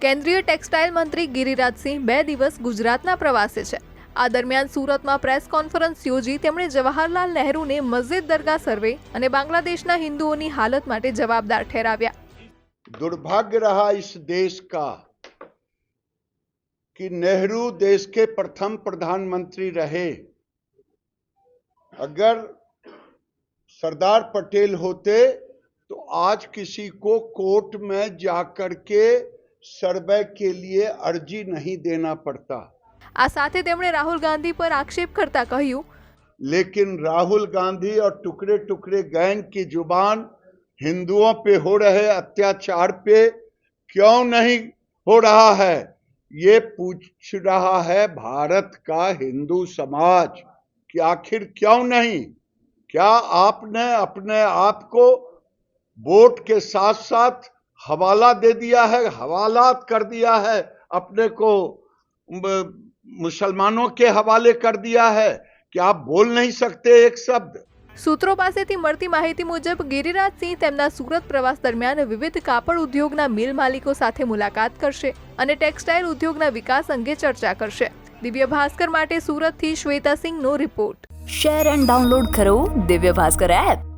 કેન્દ્રીય ટેક્સટાઇલ મંત્રી ગિરિરાજસિંહ 2 દિવસ ગુજરાતના પ્રવાસે છે। આ દરમિયાન સુરતમાં પ્રેસ કોન્ફરન્સ યોજી તેમણે જવાહરલાલ નહેરુને મસ્જિદ દરગાહ સર્વે અને બાંગ્લાદેશના હિન્દુઓની હાલત માટે જવાબદાર ઠેરાવ્યા। दुर्भाग्य रहा इस देश का कि नेहरू देश के प्रथम प्रधानमंत्री रहे। अगर सरदार पटेल होते तो आज किसी को कोर्ट में जाकर के सर्वे के लिए अर्जी नहीं देना पड़ता। આ સાથે તેમણે રાહુલ ગાંધી પર આક્ષેપ કરતા કહ્યું, लेकिन राहुल गांधी और टुकड़े टुकड़े गैंग की जुबान हिंदुओं पे हो रहे अत्याचार पे क्यों नहीं हो रहा है, ये पूछ रहा है भारत का हिंदू समाज कि आखिर क्यों नहीं। क्या आपने अपने आप को वोट के साथ साथ हवाला दे दिया है, हवालात कर दिया है, अपने को मुसलमानों के हवाले कर दिया है कि आप बोल नहीं सकते एक शब्द। સૂત્રો પાસેથી મળતી માહિતી મુજબ ગિરિરાજસિંહ તેમના સુરત પ્રવાસ દરમિયાન વિવિધ કાપડ ઉદ્યોગના મિલ માલિકો સાથે મુલાકાત કરશે અને ટેક્સટાઇલ ઉદ્યોગના વિકાસ અંગે ચર્ચા કરશે। દિવ્ય ભાસ્કર માટે સુરતથી શ્વેતા સિંહનો રિપોર્ટ। શેર એન્ડ ડાઉનલોડ કરો દિવ્ય ભાસ્કર એપ।